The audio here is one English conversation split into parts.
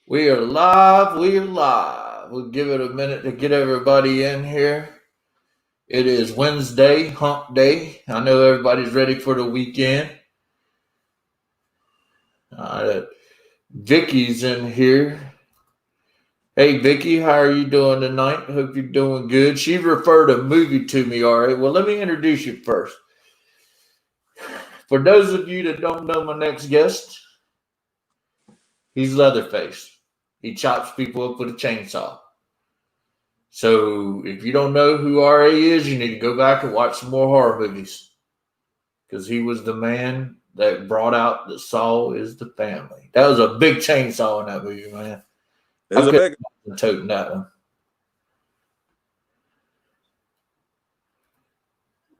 We are live. We are live. We'll give it a minute to get everybody in here. It is Wednesday, hump day. I know everybody's ready for the weekend. Uh, Vicky's in here. Hey, Vicky, how are you doing tonight? Hope you're doing good. She referred a movie to me, all right. Well, let me introduce you first. For those of you that don't know my next guest, he's Leatherface. He chops people up with a chainsaw. So if you don't know who RA is, you need to go back and watch some more horror movies. Because he was the man that brought out the Saw is the family. That was a big chainsaw in that movie, man. It was I a big. couldn't toting that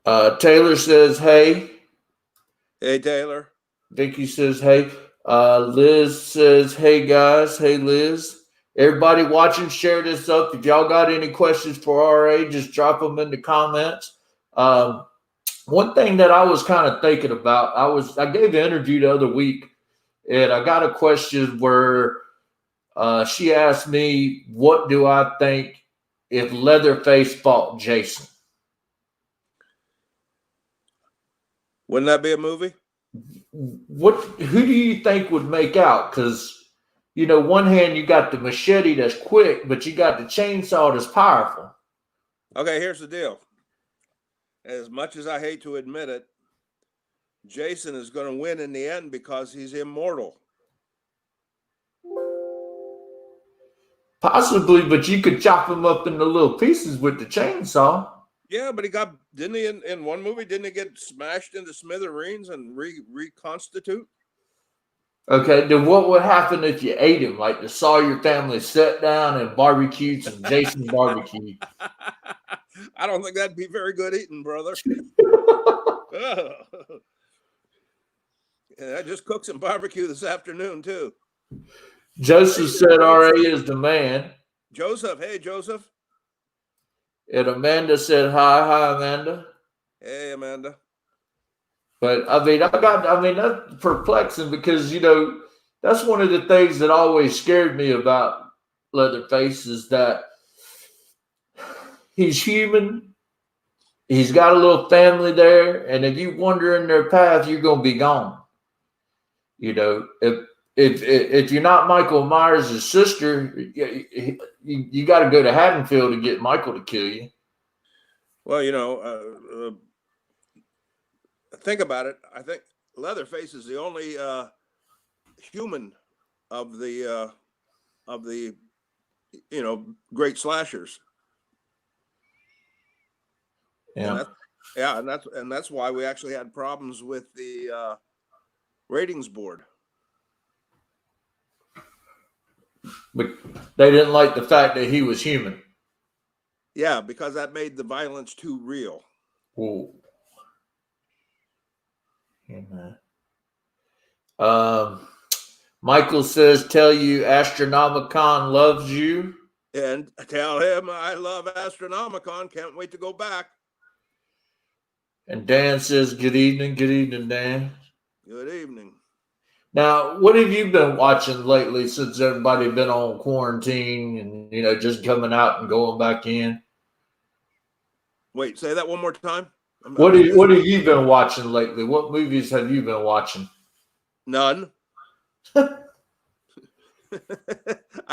one. Taylor says, hey. Hey, Taylor. Vicky says, hey. Liz says, hey, guys. Hey, Liz. Everybody watching, share this up. If y'all got any questions for RA, just drop them in the comments. One thing that I was kind of thinking about, I gave an interview the other week, and I got a question where she asked me, what do I think if Leatherface fought Jason? Wouldn't that be a movie? Who do you think would make out? Because, one hand you got the machete that's quick, but you got the chainsaw that's powerful. Okay, here's the deal. As much as I hate to admit it, Jason is going to win in the end because he's immortal. Possibly, but you could chop him up into little pieces with the chainsaw. Yeah, but didn't he in one movie, didn't he get smashed into smithereens and reconstitute? Okay, then what would happen if you ate him? Like the Sawyer family sat down and barbecued some Jason barbecue. I don't think that'd be very good eating, brother. I just cooked some barbecue this afternoon, too. Joseph said RA is the man. Joseph, hey, Joseph. And Amanda said, hi, Amanda. Hey, Amanda. But that's perplexing because, that's one of the things that always scared me about Leatherface is that he's human. He's got a little family there. And if you wander in their path, you're going to be gone. If you're not Michael Myers' sister, you got to go to Haddonfield to get Michael to kill you. Well, think about it. I think Leatherface is the only human of the great slashers. Yeah. And that's why we actually had problems with the ratings board. But they didn't like the fact that he was human. Yeah, because that made the violence too real. Ooh. Michael says, tell you Astronomicon loves you. And tell him I love Astronomicon. Can't wait to go back. And Dan says, good evening. Good evening, Dan. Good evening. Now, what have you been watching lately since everybody been on quarantine and, just coming out and going back in? Wait, say that one more time. What have you been watching lately? What movies have you been watching? None. I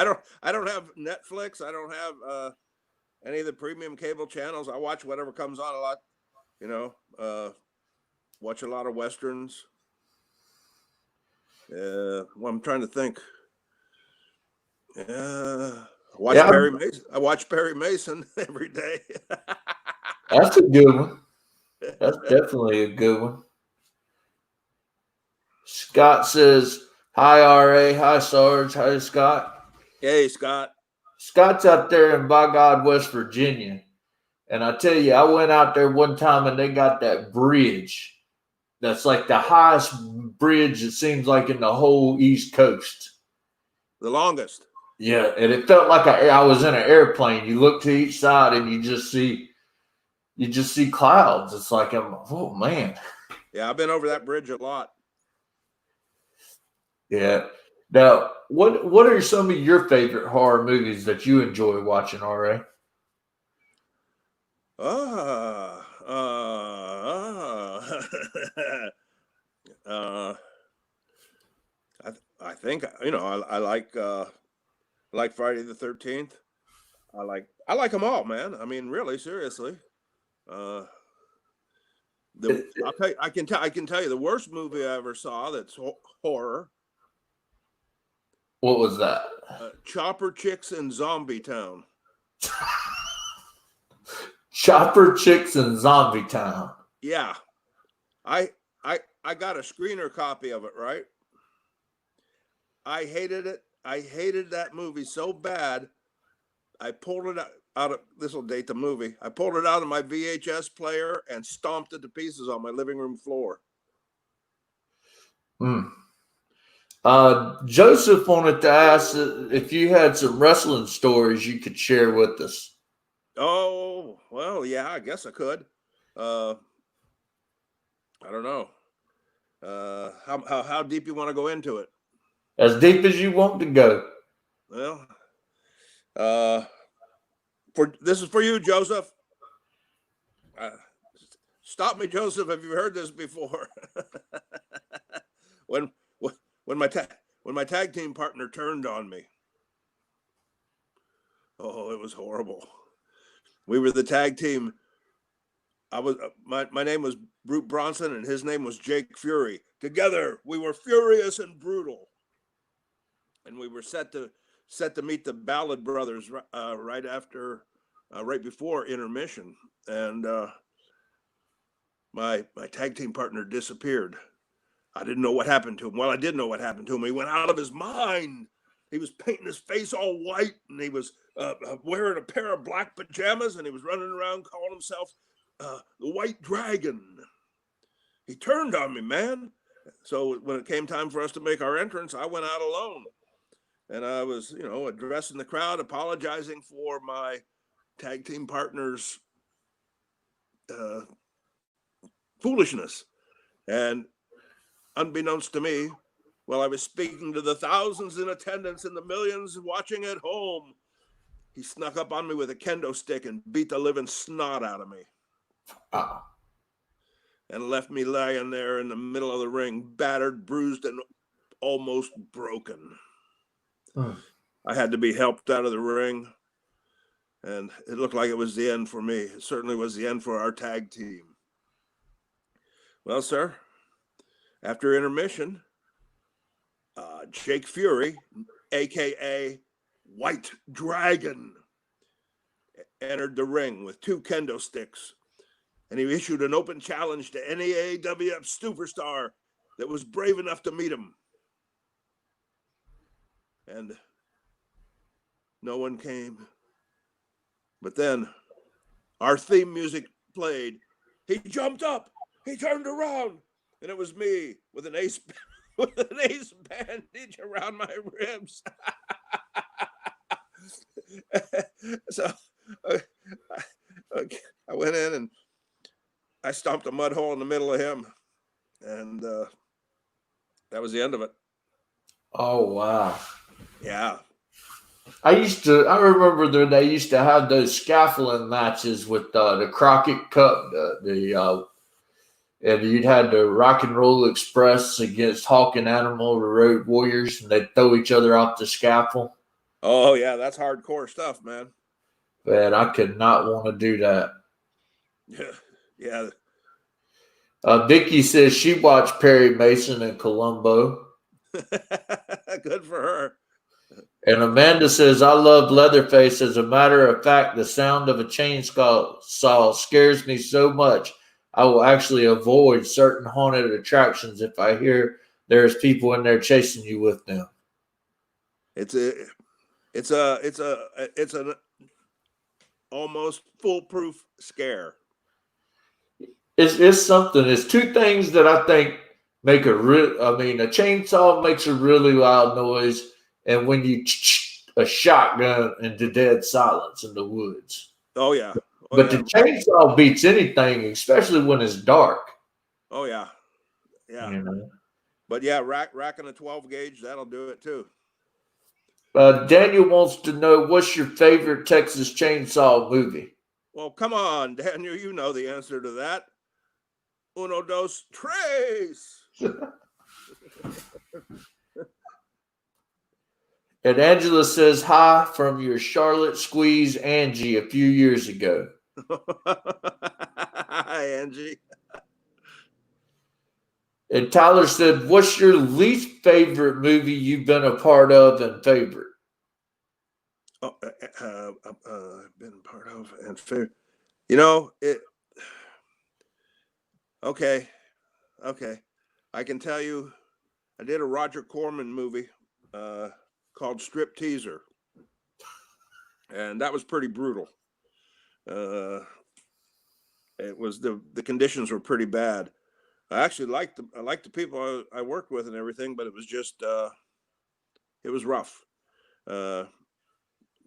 don't have Netflix. I don't have any of the premium cable channels. I watch whatever comes on a lot. Watch a lot of westerns. Well, I'm trying to think. I watch Perry Mason every day. That's a good one. That's definitely a good one. Scott says, hi, RA. Hi, Sarge. Hi, Scott. Hey, Scott. Scott's out there in, by God, West Virginia. And I tell you, I went out there one time and they got that bridge. That's like the highest bridge, it seems like, in the whole East Coast. The longest. Yeah, and it felt like I was in an airplane. You look to each side and you just see clouds. It's like, oh, man. Yeah, I've been over that bridge a lot. Yeah. Now, what are some of your favorite horror movies that you enjoy watching, RA? Ah, uh, I think I like Friday the 13th. I like them all, man. I mean, really, seriously. Uh, I can tell you the worst movie I ever saw that's horror. What was that? Chopper Chicks in Zombie Town. Chopper Chicks in Zombie Town. Yeah, I I got a screener copy of it. Right, I hated it. I hated that movie so bad. I pulled it out of this will date the movie. I pulled it out of my VHS player and stomped it to pieces on my living room floor. Hmm. Joseph wanted to ask if you had some wrestling stories you could share with us. Oh, well, yeah, I guess I could. I don't know. How deep you want to go into it? As deep as you want to go. Well, this is for you, Joseph. Stop me, Joseph, if you've heard this before. when my tag team partner turned on me. Oh, it was horrible. We were the tag team. My name was Brute Bronson and his name was Jake Fury. Together, we were furious and brutal. And we were set to meet the Ballad Brothers right before intermission. And my tag team partner disappeared. I didn't know what happened to him. Well, I did know what happened to him. He went out of his mind. He was painting his face all white, and he was wearing a pair of black pajamas, and he was running around calling himself the White Dragon. He turned on me, man. So when it came time for us to make our entrance, I went out alone. And I was, addressing the crowd, apologizing for my tag team partner's foolishness. And unbeknownst to me, while I was speaking to the thousands in attendance and the millions watching at home, he snuck up on me with a kendo stick and beat the living snot out of me. And left me lying there in the middle of the ring, battered, bruised, and almost broken. I had to be helped out of the ring, and it looked like it was the end for me. It certainly was the end for our tag team. Well, sir, after intermission, Jake Fury, a.k.a. White Dragon, entered the ring with 2 kendo sticks, and he issued an open challenge to any AWF superstar that was brave enough to meet him. And no one came. But then our theme music played. He jumped up. He turned around, and it was me with an ace bandage around my ribs. So I went in and I stomped a mud hole in the middle of him, and that was the end of it. Oh, wow. Yeah. I remember that they used to have those scaffolding matches with the Crockett Cup, and you'd had the Rock and Roll Express against Hawk and Animal, the Road Warriors, and they'd throw each other off the scaffold. Oh, yeah, that's hardcore stuff, man. Man, I could not want to do that. Yeah. Vicky says she watched Perry Mason and Columbo. Good for her. And Amanda says, I love Leatherface. As a matter of fact, the sound of a chainsaw scares me so much, I will actually avoid certain haunted attractions if I hear there's people in there chasing you with them. It's an almost foolproof scare. It's something. It's 2 things that I think make a chainsaw makes a really loud noise, and when you a shotgun into dead silence in the woods. Oh yeah. But the chainsaw beats anything, especially when it's dark. Oh yeah. Yeah. But yeah, racking a 12 gauge, that'll do it too. Daniel wants to know, what's your favorite Texas Chainsaw movie? Well, come on, Daniel, you know the answer to that. Uno, dos, tres. And Angela says, hi from your Charlotte Squeeze Angie a few years ago. Hi, Angie. And Tyler said, what's your least favorite movie you've been a part of and favorite? Oh, been part of and favorite. You know, okay. I can tell you, I did a Roger Corman movie called Strip Teaser, and that was pretty brutal. It was the conditions were pretty bad. I actually liked the people I worked with and everything, but it was just it was rough.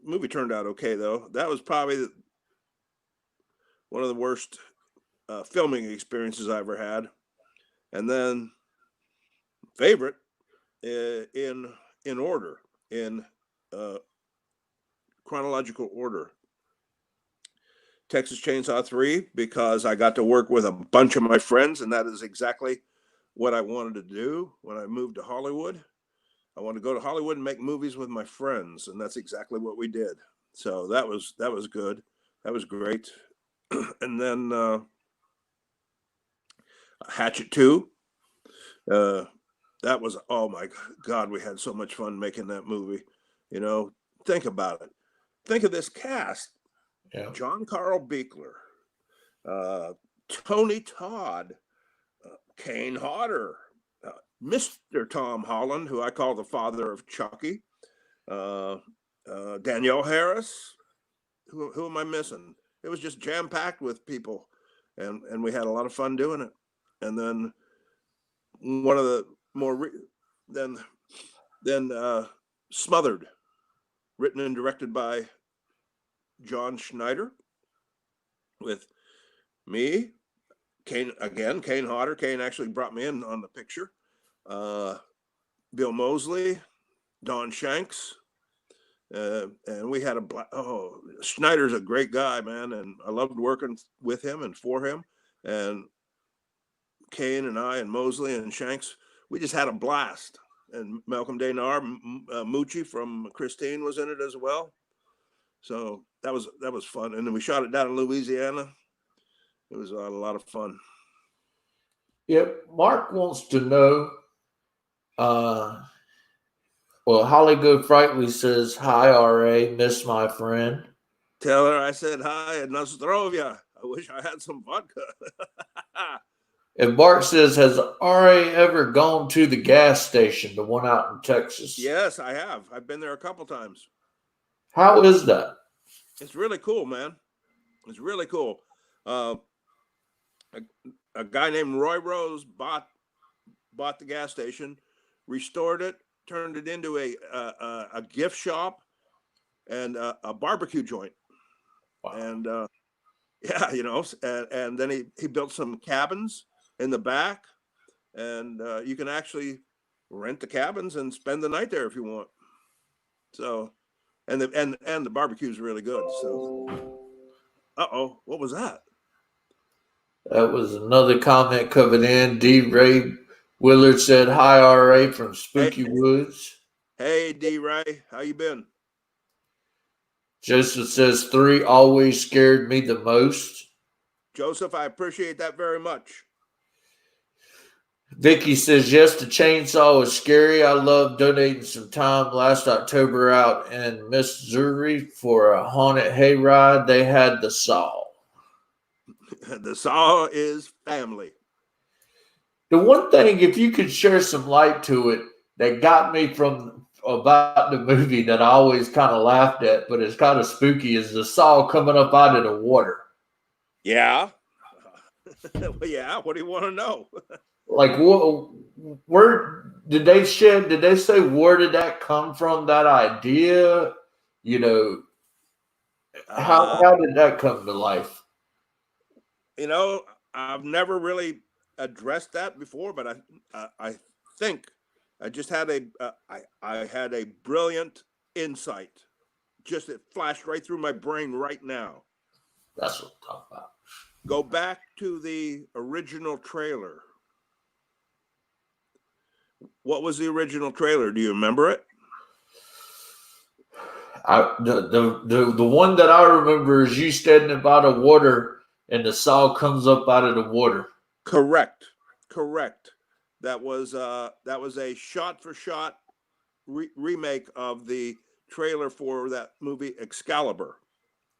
Movie turned out okay though. That was probably one of the worst filming experiences I ever had. And then favorite in order, in chronological order. Texas Chainsaw 3, because I got to work with a bunch of my friends, and that is exactly what I wanted to do when I moved to Hollywood. I wanted to go to Hollywood and make movies with my friends, and that's exactly what we did. So that was good. That was great. And then Hatchet 2. That was, oh my God, we had so much fun making that movie. You know, think about it. Think of this cast. Yeah. John Carl Buechler, Tony Todd, Kane Hodder, Mr. Tom Holland, who I call the father of Chucky, Danielle Harris. Who am I missing? It was just jam-packed with people, and we had a lot of fun doing it. And then one of the more then Smothered, written and directed by John Schneider, with me, Kane Hodder. Kane actually brought me in on the picture. Bill Moseley, Don Shanks, and we had Schneider's a great guy, man, and I loved working with him and for him. And Kane and I and Moseley and Shanks, we just had a blast. And Malcolm Denar, Moochie from Christine was in it as well. So that was fun. And then we shot it down in Louisiana. It was a lot of fun. Yep. Mark wants to know, well, Holly Good Frightly says, hi, RA, miss my friend. Tell her I said hi and Nostrovia. I wish I had some vodka. And Mark says, has RA ever gone to the gas station, the one out in Texas? Yes, I have. I've been there a couple times. How is that? It's really cool, man. It's really cool. A guy named Roy Rose bought the gas station, restored it, turned it into a gift shop and a barbecue joint. Wow. And yeah, you know, and then he built some cabins in the back, and you can actually rent the cabins and spend the night there if you want. So, and the barbecue is really good. So, what was that? That was another comment coming in. D. Ray Willard said, hi, RA from Spooky Woods. Hey, D. Ray, how you been? Joseph says, 3 always scared me the most. Joseph, I appreciate that very much. Vicky says, yes, the chainsaw is scary. I love donating some time last October out in Missouri for a haunted hayride. They had the saw. The saw is family. The one thing, if you could share some light to it, that got me from about the movie that I always kind of laughed at, but it's kind of spooky, is the saw coming up out of the water. Yeah. Yeah. What do you want to know? Like, where did they say where did that come from? That idea, you know, how did that come to life? You know, I've never really addressed that before, but I think I just had I had a brilliant insight. Just it flashed right through my brain right now. That's what I'm talking about. Go back to the original trailer. What was the original trailer? Do you remember it? The one that I remember is you standing by the water and the saw comes up out of the water. Correct. That was a shot-for-shot remake of the trailer for that movie Excalibur.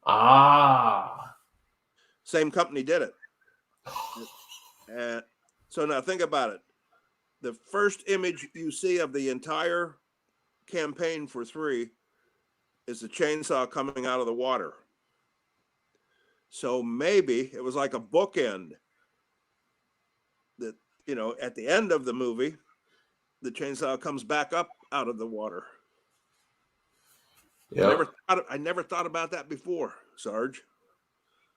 Ah. Same company did it. And so now think about it. The first image you see of the entire campaign for 3 is the chainsaw coming out of the water. So maybe it was like a bookend that, at the end of the movie, the chainsaw comes back up out of the water. Yeah. I never thought about that before, Sarge.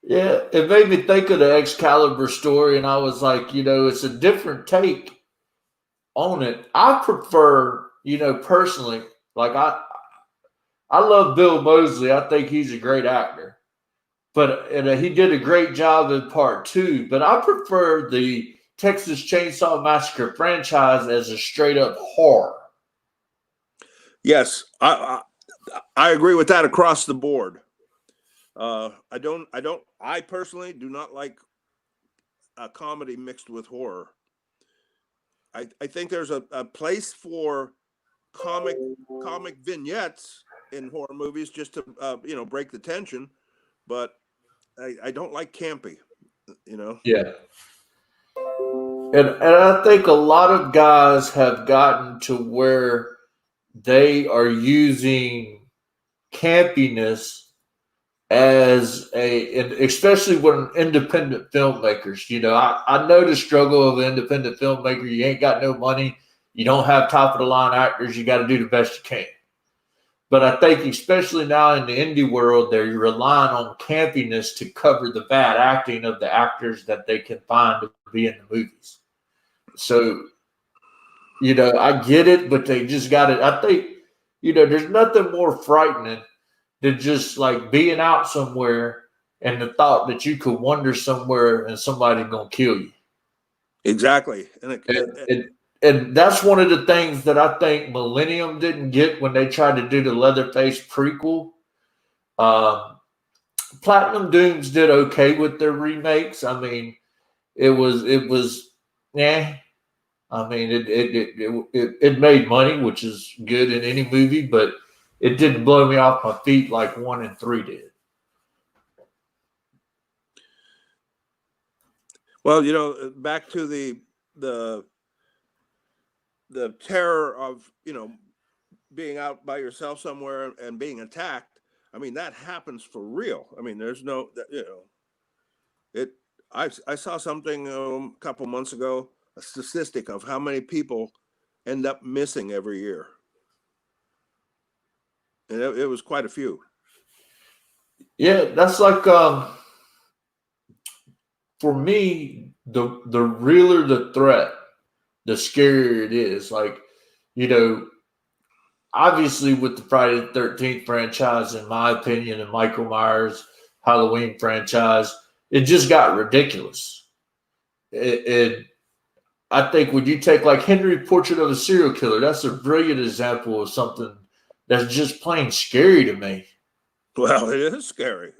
Yeah, it made me think of the Excalibur story, and I was like, it's a different take on it. I prefer, personally, like I love Bill Moseley. I think he's a great actor, but he did a great job in part 2. But I prefer the Texas Chainsaw Massacre franchise as a straight up horror. Yes, I agree with that across the board. I personally do not like a comedy mixed with horror. I think there's a place for comic vignettes in horror movies just to break the tension, but I don't like campy. Yeah. And I think a lot of guys have gotten to where they are using campiness as and especially when independent filmmakers. I know the struggle of an independent filmmaker. You ain't got no money. You don't have top of the line actors. You got to do the best you can. But I think especially now in the indie world, they're relying on campiness to cover the bad acting of the actors that they can find to be in the movies. So, I get it, but they just got it. I think, there's nothing more frightening than just like being out somewhere and the thought that you could wander somewhere and somebody's going to kill you. Exactly. And that's one of the things that I think Millennium didn't get when they tried to do the Leatherface prequel. Platinum Dooms did okay with their remakes. I mean, it was I mean, it made money, which is good in any movie, but it didn't blow me off my feet like 1 and 3 did. Well, back to the terror of being out by yourself somewhere and being attacked. I mean, that happens for real. I mean, there's no it. I saw something a couple months ago, a statistic of how many people end up missing every year, and it was quite a few. Yeah, that's like for me, the realer the threat, the scarier it is. Like, obviously with the Friday the 13th franchise, in my opinion, and Michael Myers Halloween franchise, it just got ridiculous. I think when you take like Henry Portrait of a Serial Killer, that's a brilliant example of something that's just plain scary to me. Well, it is scary.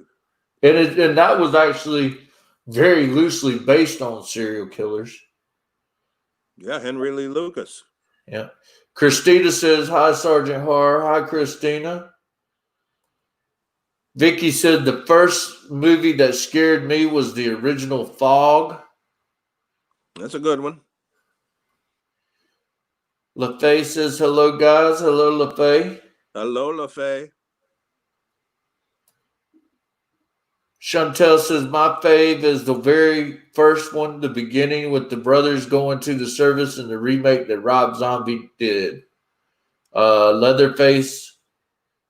And that was actually very loosely based on serial killers. Yeah, Henry Lee Lucas. Yeah. Christina says, hi, Sergeant Horror. Hi, Christina. Vicky said the first movie that scared me was the original Fog. That's a good one. LaFay says, hello, guys. Hello, LaFay. Hello, LaFay. Chantel says, my fave is the very first one, the beginning with the brothers going to the service and the remake that Rob Zombie did. Leatherface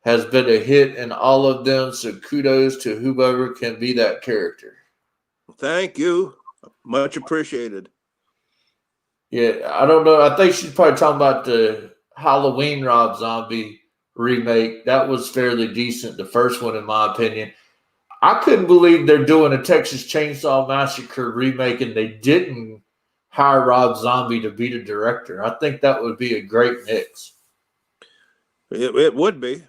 has been a hit in all of them, so kudos to whoever can be that character. Thank you. Much appreciated. Yeah, I don't know. I think she's probably talking about the Halloween Rob Zombie remake. That was fairly decent, the first one, in my opinion. I couldn't believe they're doing a Texas Chainsaw Massacre remake and they didn't hire Rob Zombie to be the director. I think that would be a great mix. It would be.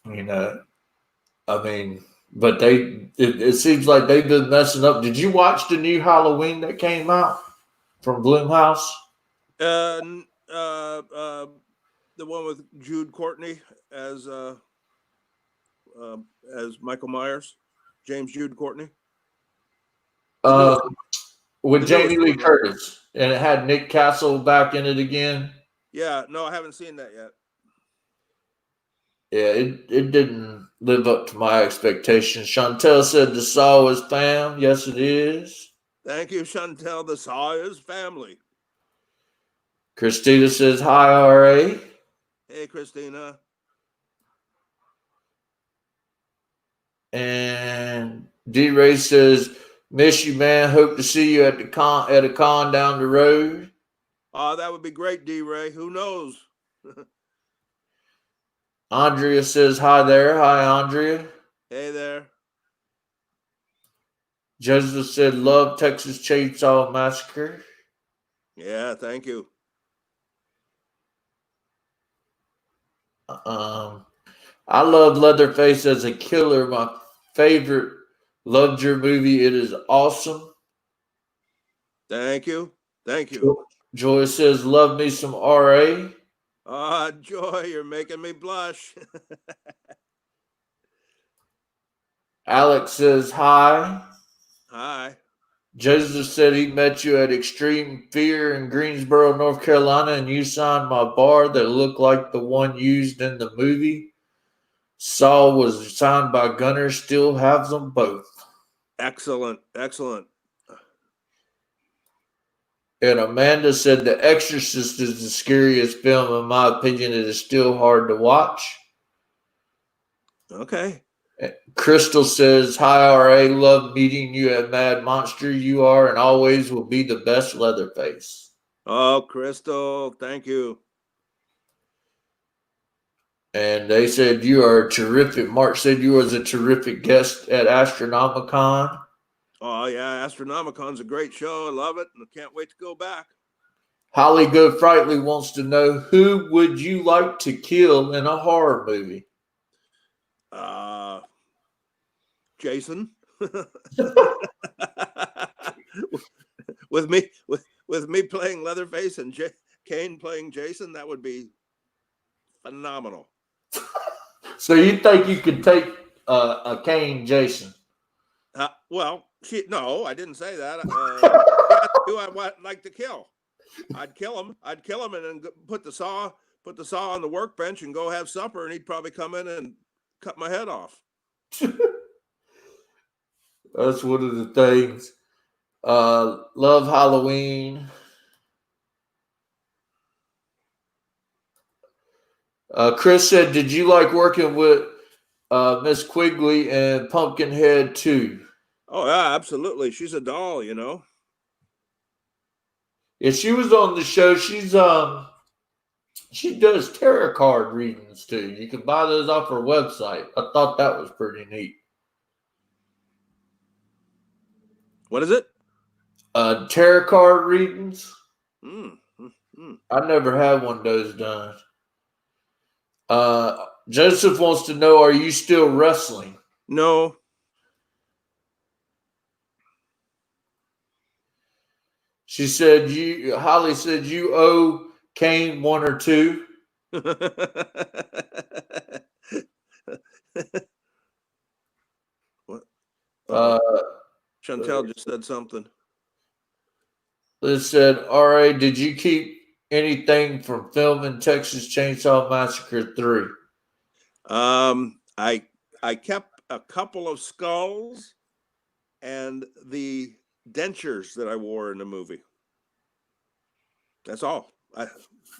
You know, I mean, but it seems like they've been messing up. Did you watch the new Halloween that came out from Blumhouse? Uh, the one with Jude Courtney as Michael Myers, James Jude Courtney. Uh, with the Jamie newest Lee one, right? Curtis, and it had Nick Castle back in it again. Yeah, no, I haven't seen that yet. Yeah, it didn't live up to my expectations. Chantel said the Saw is fam. Yes, it is. Thank you, Chantel. The Sawyer's family. Christina says hi, RA. Hey, Christina. And D Ray says, miss you, man. Hope to see you at a con down the road. Oh, that would be great, D Ray. Who knows? Andrea says hi there. Hi, Andrea. Hey there. Joseph said, love Texas Chainsaw Massacre. Yeah, thank you. I love Leatherface as a killer. My favorite. Loved your movie. It is awesome. Thank you. Thank you. Joy says, love me some RA. Ah, Joy, you're making me blush. Alex says, hi. Hi. Joseph said he met you at Extreme Fear in Greensboro, North Carolina, and you signed my bar that looked like the one used in the movie. Saul was signed by Gunner, still have them both. Excellent. Excellent. And Amanda said The Exorcist is the scariest film. In my opinion, it is still hard to watch. Okay. Crystal says, hi, RA. Love meeting you at Mad Monster. You are and always will be the best Leatherface. Oh, Crystal, thank you. And they said you are terrific. Mark said you was a terrific guest at Astronomicon. Oh, yeah. Astronomicon's a great show. I love it. And I can't wait to go back. Holly Goodfrightly wants to know, who would you like to kill in a horror movie? Jason. with me playing Leatherface and Kane playing Jason, that would be phenomenal. So you think you could take a Kane Jason? Well, no, I didn't say that. Who I'd like to kill? I'd kill him. I'd kill him and then put the saw on the workbench and go have supper, and he'd probably come in and cut my head off. That's one of the things. Love Halloween. Chris said, did you like working with Miss Quigley and Pumpkinhead too? Oh, yeah, absolutely. She's a doll, you know. Yeah, she was on the show. She does tarot card readings too. You can buy those off her website. I thought that was pretty neat. What is it? Tarot card readings. Mm-hmm. I never had one of those done. Joseph wants to know, are you still wrestling? No. She said Holly said you owe Kane 1 or 2. What? Chantel just said something. Liz said, RA, did you keep anything from filming Texas Chainsaw Massacre 3? I kept a couple of skulls and the dentures that I wore in the movie. That's all. I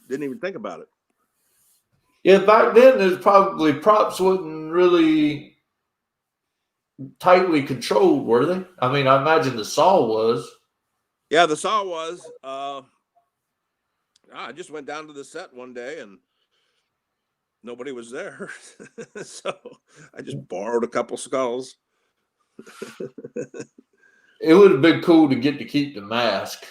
didn't even think about it. Yeah, back then there's probably props wasn't really tightly controlled, were they? I mean, I imagine the saw was. Yeah, the Saw was. I just went down to the set one day and nobody was there, so I just borrowed a couple skulls. It would have been cool to get to keep the mask.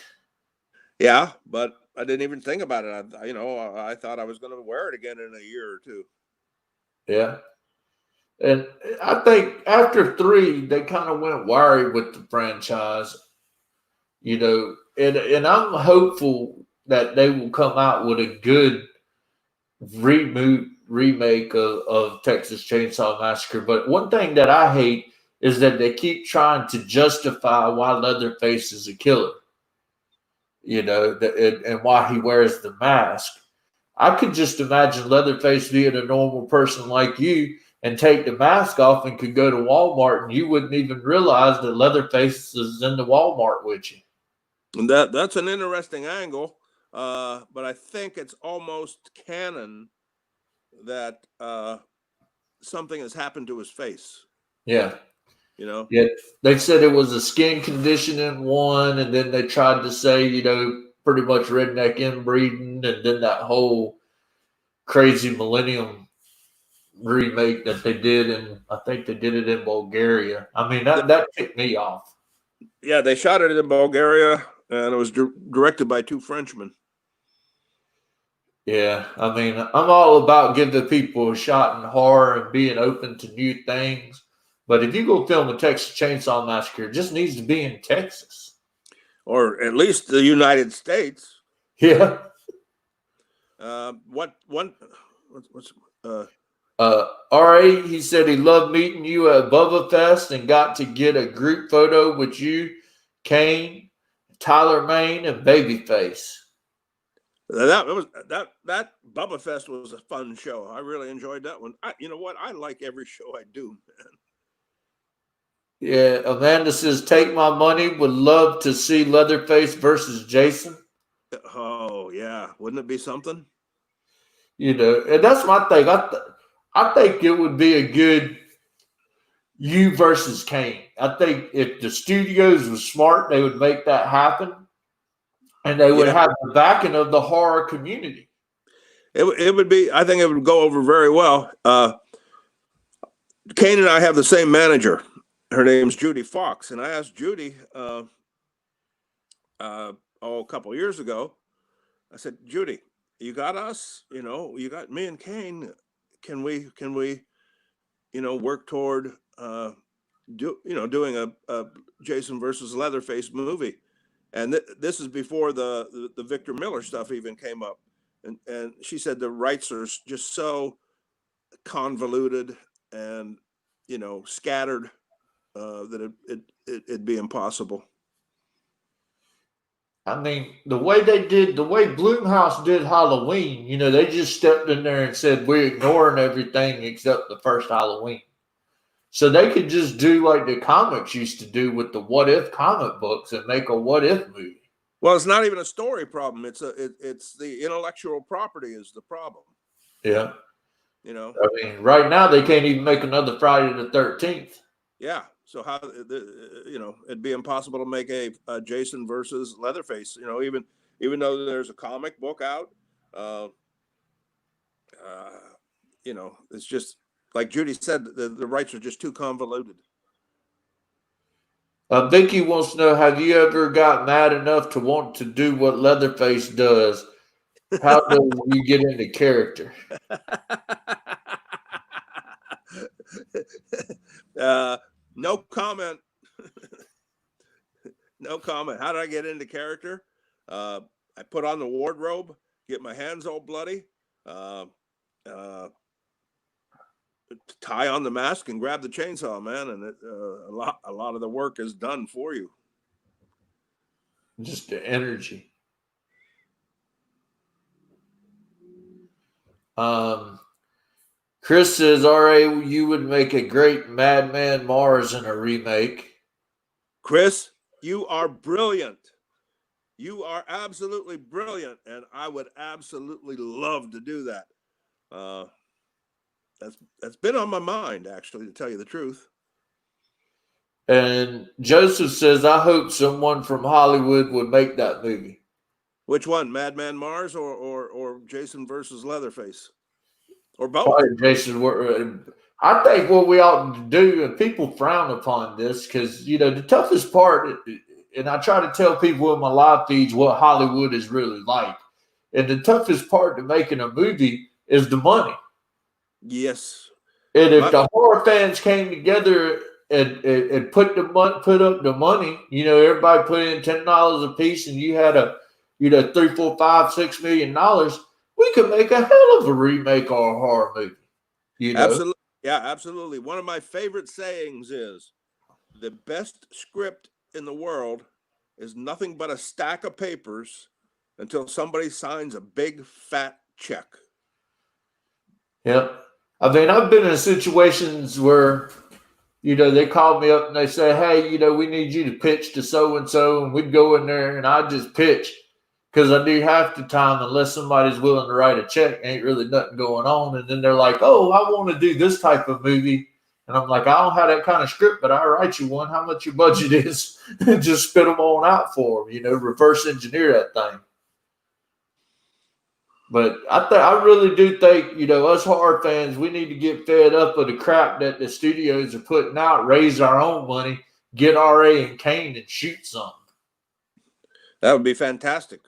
Yeah, but I didn't even think about it. I thought I was going to wear it again in a year or two. Yeah. And I think after 3, they kind of went wiry with the franchise, and I'm hopeful that they will come out with a good remake of Texas Chainsaw Massacre. But one thing that I hate is that they keep trying to justify why Leatherface is a killer, and why he wears the mask. I could just imagine Leatherface being a normal person like you and take the mask off and could go to Walmart and you wouldn't even realize that Leatherface is in the Walmart with you. And that's an interesting angle, but I think it's almost canon that something has happened to his face. Yeah. You know. Yeah. They said it was a skin condition in one, and then they tried to say, pretty much redneck inbreeding, and then that whole crazy Millennium remake that they did, and I think they did it in Bulgaria. I mean, that ticked me off. Yeah, they shot it in Bulgaria, and it was directed by 2 Frenchmen. Yeah, I mean, I'm all about giving people a shot in horror and being open to new things. But if you go film a Texas Chainsaw Massacre, it just needs to be in Texas. Or at least the United States. Yeah. What's R.A., he said he loved meeting you at Bubba Fest and got to get a group photo with you, Kane, Tyler Maine, and Babyface. that Bubba Fest was a fun show. I really enjoyed that one. You know what? I like every show I do, man. Yeah, Amanda says, take my money. Would love to see Leatherface versus Jason. Oh, yeah. Wouldn't it be something? And that's my thing. I think it would be a good you versus Kane. I think if the studios were smart, they would make that happen, and they would have the backing of the horror community. It would be. I think it would go over very well. Kane and I have the same manager. Her name's Judy Fox, and I asked Judy a couple of years ago. I said, Judy, you got us. You got me and Kane. Can we work toward doing a Jason versus Leatherface movie? And this is before the Victor Miller stuff even came up. And she said the rights are just so convoluted and scattered that it'd be impossible. I mean, the way Bloomhouse did Halloween, they just stepped in there and said, we're ignoring everything except the first Halloween. So they could just do like the comics used to do with the What If comic books and make a What If movie. Well, it's not even a story problem. It's the intellectual property is the problem. Yeah. I mean, right now they can't even make another Friday the 13th. Yeah. So how it'd be impossible to make a Jason versus Leatherface. Even though there's a comic book out, it's just like Judy said, the rights are just too convoluted. Vicky wants to know: have you ever got mad enough to want to do what Leatherface does? How do you get into character? No comment. No comment. How did I get into character? I put on the wardrobe, get my hands all bloody, tie on the mask, and grab the chainsaw, man. And a lot of the work is done for you. Just the energy. Chris says, "R.A., you would make a great Madman Mars in a remake." Chris, you are brilliant. You are absolutely brilliant, and I would absolutely love to do that. That's been on my mind, actually, to tell you the truth. And Joseph says, I hope someone from Hollywood would make that movie. Which one, Madman Mars or Jason versus Leatherface, or both? Probably Jason. I think what we ought to do, and people frown upon this because the toughest part, and I try to tell people in my live feeds what Hollywood is really like, and the toughest part to making a movie is the money. Yes. And if the horror fans came together and put up the money, everybody put in $10 a piece, and you had a $3, $4, $5, $6 million, we could make a hell of a remake or a horror movie. Absolutely. Yeah, absolutely. One of my favorite sayings is the best script in the world is nothing but a stack of papers until somebody signs a big fat check. Yep. I mean, I've been in situations where, they call me up and they say, hey, we need you to pitch to so-and-so, and we'd go in there and I just pitch because I do half the time, unless somebody's willing to write a check, ain't really nothing going on. And then they're like, oh, I want to do this type of movie. And I'm like, I don't have that kind of script, but I'll write you one. How much your budget is? And just spit them on out for them, reverse engineer that thing. But I really do think, us horror fans, we need to get fed up with the crap that the studios are putting out, raise our own money, get R.A. and Kane and shoot something. That would be fantastic.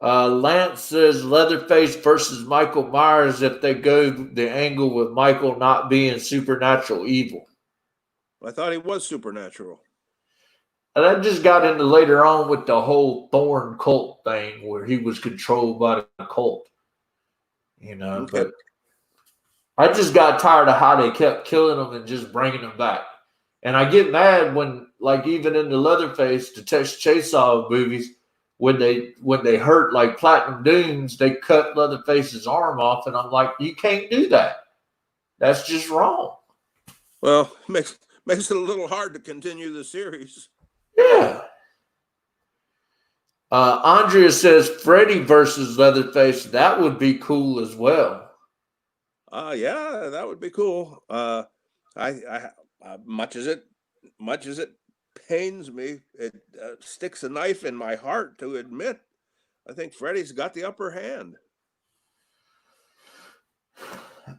Lance says Leatherface versus Michael Myers if they go the angle with Michael not being supernatural evil. I thought he was supernatural. And that just got into later on with the whole Thorn cult thing where he was controlled by the cult. Okay. But I just got tired of how they kept killing him and just bringing him back. And I get mad when, like, even in the Leatherface, the Texas Chainsaw movies, when they hurt like Platinum Dunes, they cut Leatherface's arm off, and I'm like, you can't do that. That's just wrong. Well, makes it a little hard to continue the series. Yeah. Andrea says Freddy versus Leatherface. That would be cool as well. Yeah, that would be cool. I much as it pains me, it sticks a knife in my heart to admit, I think Freddy's got the upper hand.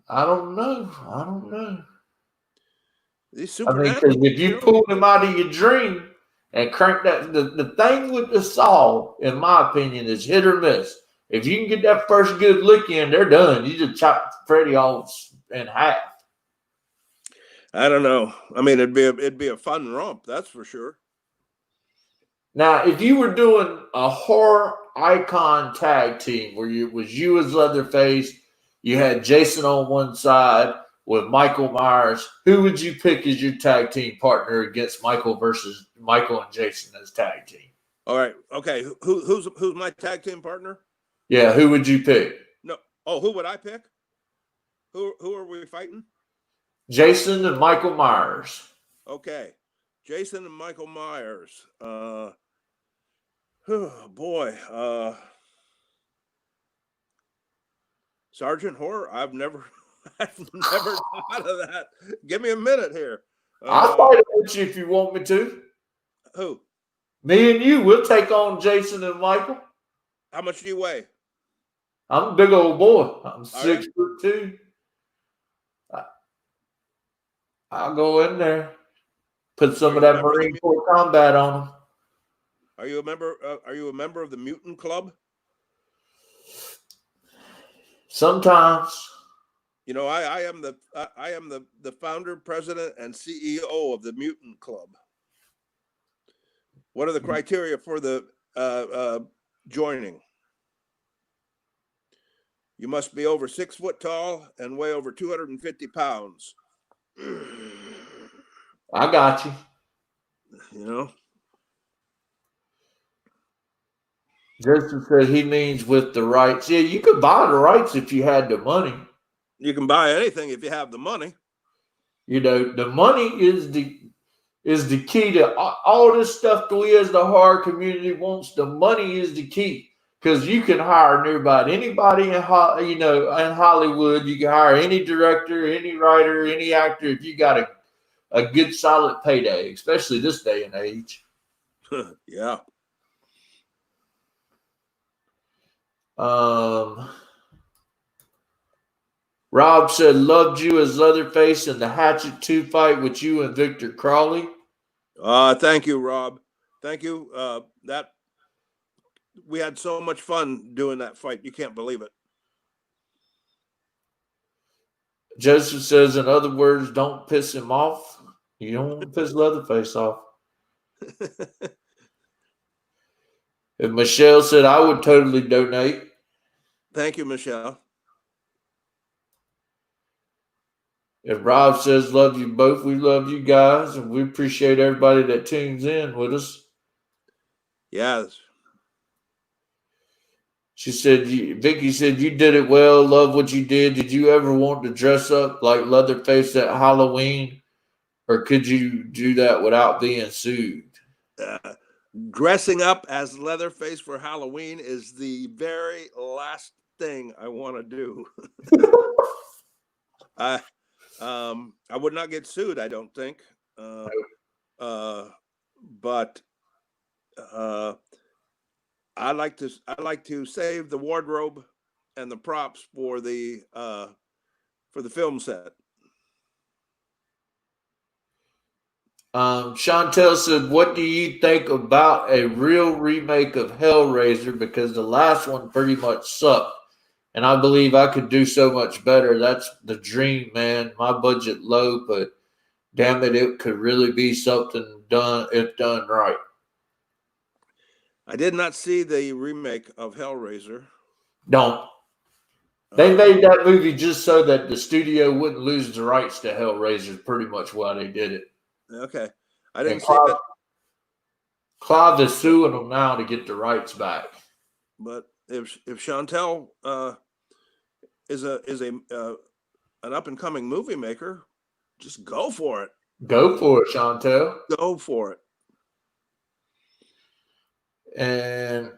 I don't know. These supernatural. I mean, if you pull him out of your dream and crank that, the thing with the saw, in my opinion, is hit or miss. If you can get that first good lick in, they're done. You just chop Freddy off in half. I don't know. I mean, it'd be a fun romp, that's for sure. Now, if you were doing a horror icon tag team where it was you as Leatherface, you had Jason on one side with Michael Myers, who would you pick as your tag team partner against Michael versus Michael and Jason as tag team? All right. Okay. Who's my tag team partner? Yeah, who would you pick? No. Oh, who would I pick? Who are we fighting? Jason and Michael Myers. Okay. Jason and Michael Myers. Oh boy. Sergeant Horror? I've never thought of that. Give me a minute here. I'll fight with you if you want me to. Who? Me and you. We'll take on Jason and Michael. How much do you weigh? I'm a big old boy. I'm 6'2". I'll go in there. Put some of that Marine Corps combat on them. Are you a member? Are you a member of the Mutant Club? Sometimes. You know, I am the founder, president, and CEO of the Mutant Club. What are the criteria for the joining? You must be over 6 foot tall and weigh over 250 pounds. I got you. You know. Justin said he means with the rights. Yeah, you could buy the rights if you had the money. You can buy anything if you have the money. You know, the money is the key to all this stuff that we as the horror community wants. The money is the key. Because you can hire anybody in Hollywood. You can hire any director, any writer, any actor. If you got a a good solid payday, especially this day and age. Yeah. Rob said, loved you as Leatherface in the Hatchet 2 fight with you and Victor Crawley. Thank you, Rob. Thank you. That we had so much fun doing that fight. You can't believe it. Joseph says, in other words, don't piss him off. You don't want to piss Leatherface off. And Michelle said, I would totally donate. Thank you, Michelle. And Rob says, love you both. We love you guys, and we appreciate everybody that tunes in with us. Yes. She said, Vicky said, you did it well. Love what you did. Did you ever want to dress up like Leatherface at Halloween? Or could you do that without being sued? Dressing up as Leatherface for Halloween is the very last thing I want to do. I would not get sued, I don't think. But I like to save the wardrobe and the props for the film set. Chantel said, what do you think about a real remake of Hellraiser? Because the last one pretty much sucked. And I believe I could do so much better. That's the dream, man. My budget low, but damn it could really be something done if done right. I did not see the remake of Hellraiser. Don't. They made that movie just so that the studio wouldn't lose the rights to Hellraiser, is pretty much why they did it. Okay. I didn't see it. Clive is suing them now to get the rights back. But if Chantel is an up and coming movie maker, just go for it. Go for it, Chantel. Go for it. And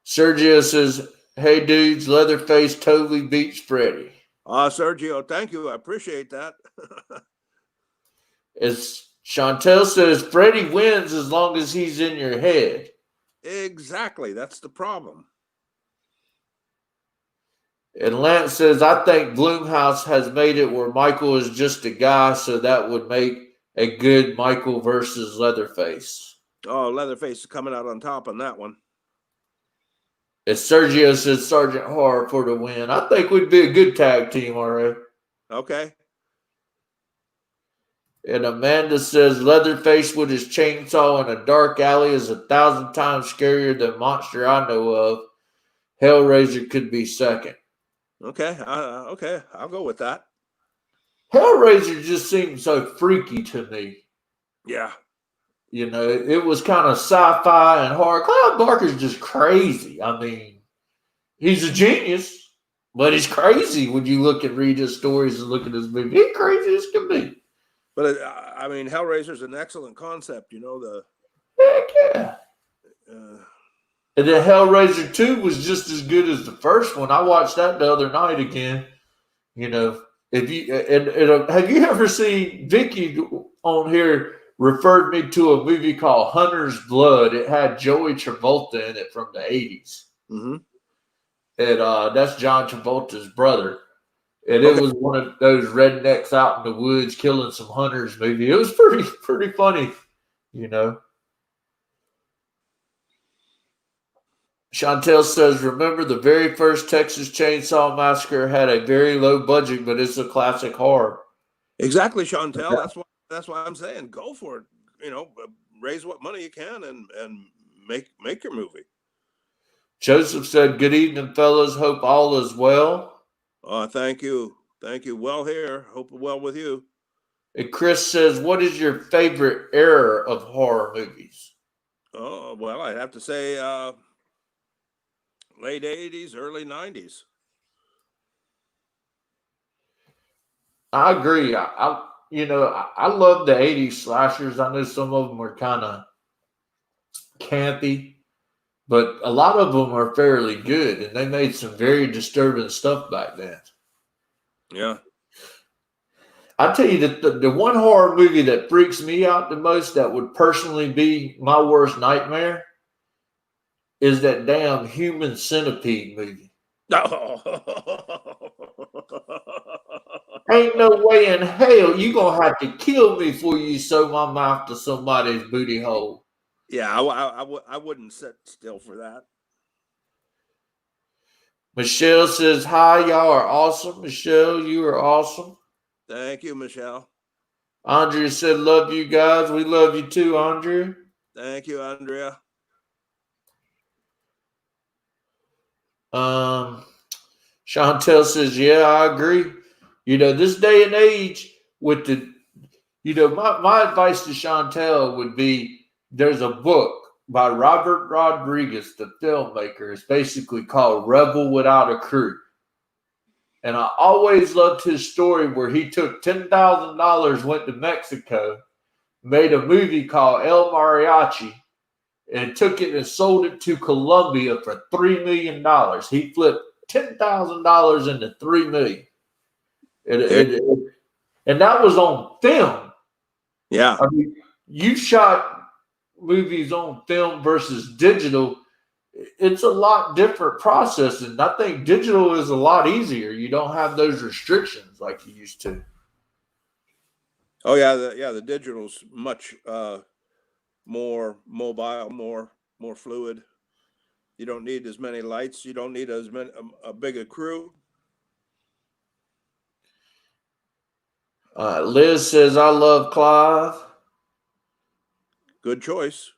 Sergio says, hey dudes, Leatherface totally beats Freddy. Sergio, thank you. I appreciate that. As Chantel says, Freddy wins as long as he's in your head. Exactly. That's the problem. And Lance says, I think Blumhouse has made it where Michael is just a guy, so that would make a good Michael versus Leatherface. Oh, Leatherface is coming out on top on that one. As Sergio says, Sergeant Horror for the win. I think we'd be a good tag team, all right. Okay. And Amanda says, Leatherface with his chainsaw in a dark alley is 1,000 times scarier than monster I know of. Hellraiser could be second. Okay. Okay. I'll go with that. Hellraiser just seems so freaky to me. Yeah. You know, it was kind of sci-fi and horror. Clive Barker's just crazy. I mean, he's a genius, but he's crazy when you look and read his stories and look at his movie. He's crazy as can be. But I mean, Hellraiser's an excellent concept. You know, heck yeah. And then Hellraiser 2 was just as good as the first one. I watched that the other night again. You know, if you have you ever seen Vicky on here referred me to a movie called Hunter's Blood? It had Joey Travolta in it from the 80s. Mm-hmm. And that's John Travolta's brother. And it was one of those rednecks out in the woods killing some hunters movie. It was pretty funny, you know. Chantel says, remember the very first Texas Chainsaw Massacre had a very low budget, but it's a classic horror. Exactly, Chantel. That's why I'm saying go for it. You know, raise what money you can and make your movie. Joseph said, good evening, fellas. Hope all is well. Thank you. Thank you. Well here. Hope well with you. And Chris says, what is your favorite era of horror movies? Oh, well, I'd have to say late 80s, early 90s. I agree. I love the 80s slashers. I know some of them are kind of campy, but a lot of them are fairly good, and they made some very disturbing stuff back then. Yeah. I tell you that the one horror movie that freaks me out the most, that would personally be my worst nightmare, is that damn Human Centipede movie. Ain't no way in hell you gonna have to kill me before you sew my mouth to somebody's booty hole. Yeah, I wouldn't sit still for that. Michelle says, hi, y'all are awesome. Michelle, you are awesome. Thank you, Michelle. Andrea said, love you guys. We love you too, Andrea. Thank you, Andrea. Chantel says, yeah, I agree. This day and age with my advice to Chantel would be, there's a book by Robert Rodriguez, the filmmaker. It's basically called Rebel Without a Crew. And I always loved his story where he took $10,000, went to Mexico, made a movie called El Mariachi, and took it and sold it to Colombia for $3 million. He flipped $10,000 into $3 million. And that was on film. Yeah. I mean, you shot movies on film versus digital. It's a lot different process, and I think digital is a lot easier. You don't have those restrictions like you used to. Oh yeah, the digital's much more mobile, more fluid. You don't need as many lights. You don't need as many a bigger crew. Liz says, I love Clive. Good choice.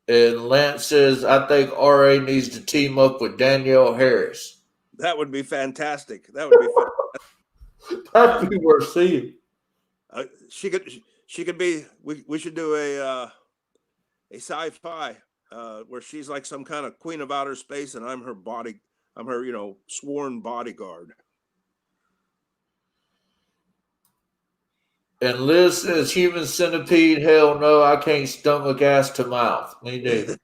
And Lance says, I think RA needs to team up with Danielle Harris. That would be fantastic. That would be fantastic. That'd be worth seeing. She could be. We should do a sci-fi where she's like some kind of queen of outer space, and I'm her sworn bodyguard. And Liz says, Human Centipede, hell no, I can't stomach ass to mouth. Me neither.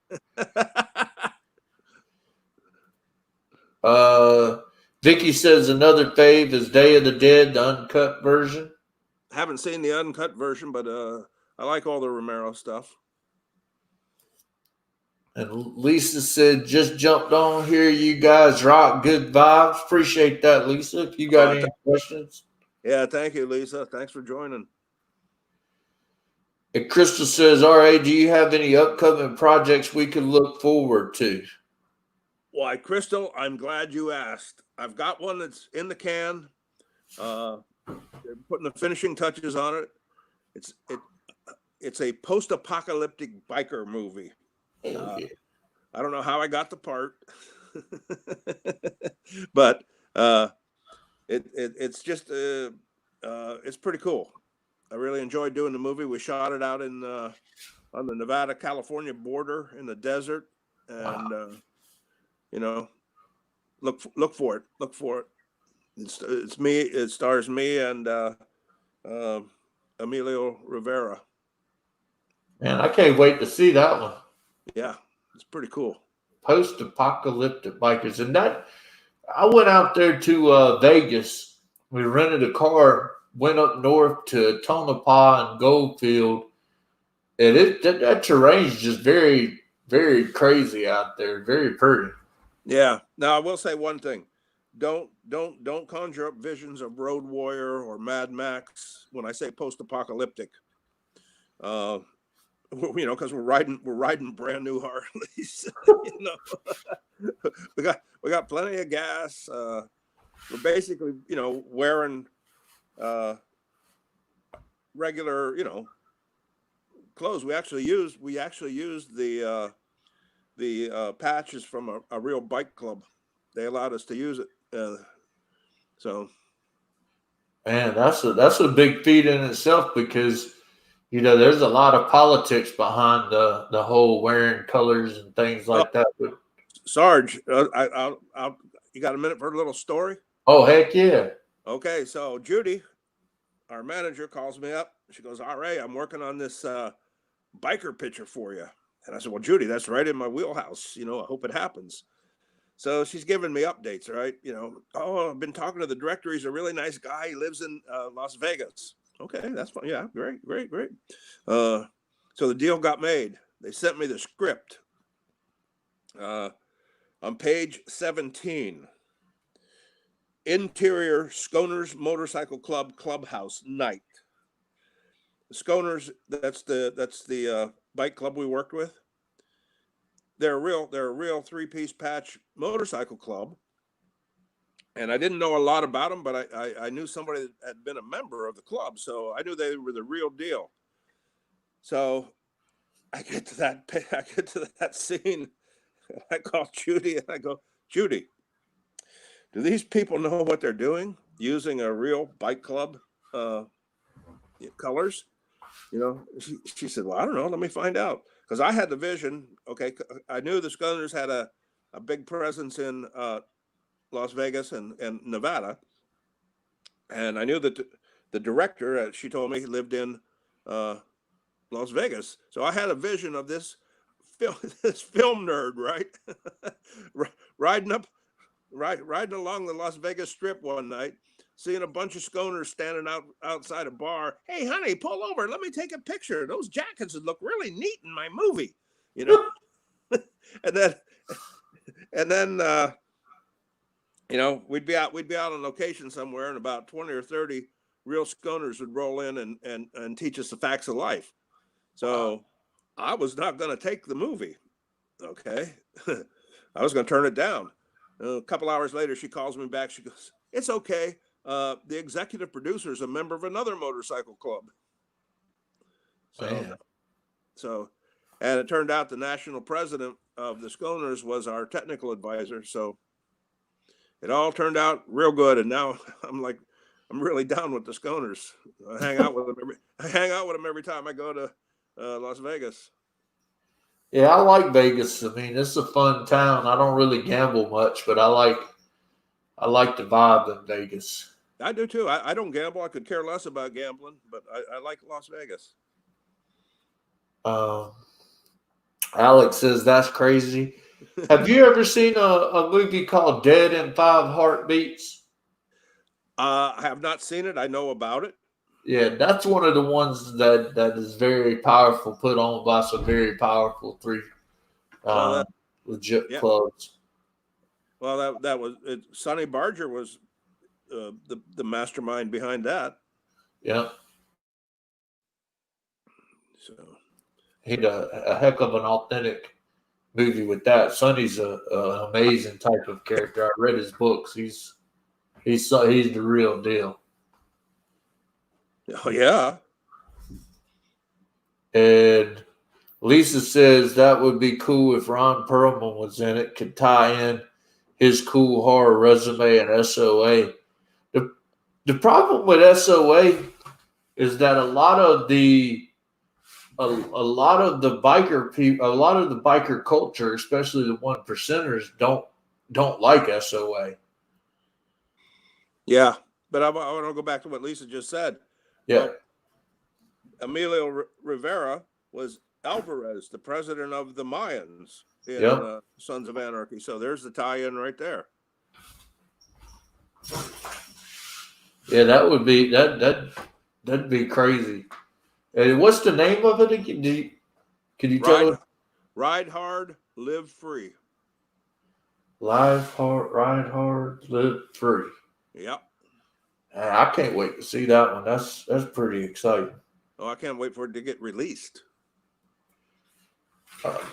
Vicky says another fave is Day of the Dead, the uncut version. Haven't seen the uncut version, but I like all the Romero stuff. And Lisa said, just jumped on here. You guys rock, good vibes. Appreciate that, Lisa. If you got any questions. Yeah, thank you, Lisa. Thanks for joining. And Crystal says, RA, do you have any upcoming projects we can look forward to? Why, Crystal, I'm glad you asked. I've got one that's in the can. They're putting the finishing touches on it. It's a post-apocalyptic biker movie. Yeah. I don't know how I got the part, but it's just it's pretty cool. I really enjoyed doing the movie. We shot it out on the Nevada-California border in the desert, and look for it. Look for it. It's me. It stars me and Emilio Rivera. Man, I can't wait to see that one. Yeah, it's pretty cool. Post-apocalyptic bikers. And that, I went out there to Vegas. We rented a car, went up north to Tonopah and Goldfield. And that terrain is just very, very crazy out there. Very pretty. Yeah. Now I will say one thing. Don't conjure up visions of Road Warrior or Mad Max when I say post-apocalyptic. Because we're riding brand new Harleys. we got plenty of gas. We're basically wearing regular clothes. We actually used the patches from a real bike club. They allowed us to use it. So, man, that's a big feat in itself, because there's a lot of politics behind the whole wearing colors and things like that. But Sarge, you got a minute for a little story? Oh, heck yeah. Okay, so Judy, our manager, calls me up. She goes, RA, I'm working on this biker picture for you. And I said, well, Judy, that's right in my wheelhouse. I hope it happens. So she's giving me updates, right? I've been talking to the director. He's a really nice guy. He lives in Las Vegas. Okay, that's fine. Yeah, great, great, great. So the deal got made. They sent me the script. On page 17, interior Sconers Motorcycle Club clubhouse night. Sconers, that's the bike club we worked with. They're a real three-piece patch motorcycle club. And I didn't know a lot about them, but I knew somebody that had been a member of the club, so I knew they were the real deal. So I get to that scene. I call Judy and I go, Judy, do these people know what they're doing using a real bike club colors? She said, well, I don't know. Let me find out. Because I had the vision. Okay, I knew the Sconers had a big presence in Las Vegas and Nevada. And I knew that the director, she told me, he lived in Las Vegas. So I had a vision of this film nerd, right? riding along the Las Vegas Strip one night, seeing a bunch of Sconers standing outside a bar. Hey, honey, pull over. Let me take a picture. Those jackets would look really neat in my movie, and then we'd be out on location somewhere, and about 20 or 30 real Sconers would roll in and teach us the facts of life. So I was not going to take the movie. Okay. I was going to turn it down. A couple hours later, she calls me back. She goes, it's okay. The executive producer is a member of another motorcycle club. And it turned out the national president of the Sconers was our technical advisor. So it all turned out real good. And now I'm really down with the Sconers. I hang out with them every time I go to Las Vegas. Yeah, I like Vegas. I mean, it's a fun town. I don't really gamble much, but I like the vibe in Vegas. I do too. I don't gamble. I could care less about gambling, but I like Las Vegas. Alex says that's crazy. Have you ever seen a movie called Dead in Five Heartbeats? I have not seen it. I know about it. Yeah, that's one of the ones that is very powerful, put on by some very powerful three legit clubs. Well, that was it. Sonny Barger was the mastermind behind that. Yeah. So he had a heck of an authentic movie with that. Sonny's an amazing type of character. I read his books. He's the real deal. Oh yeah. And Lisa says that would be cool if Ron Perlman was in it. Could tie in his cool horror resume and SOA. The problem with SOA is that a lot of the biker people, a lot of the biker culture, especially the 1%ers, don't like SOA. Yeah, but I want to go back to what Lisa just said. Yeah. Emilio Rivera was Alvarez, the president of the Mayans in Sons of Anarchy. So there's the tie-in right there. Yeah, that'd be crazy. And what's the name of it again? Can you tell us? Ride hard, live free. Ride hard, live free. Yep. I can't wait to see that one. That's pretty exciting. Oh, I can't wait for it to get released.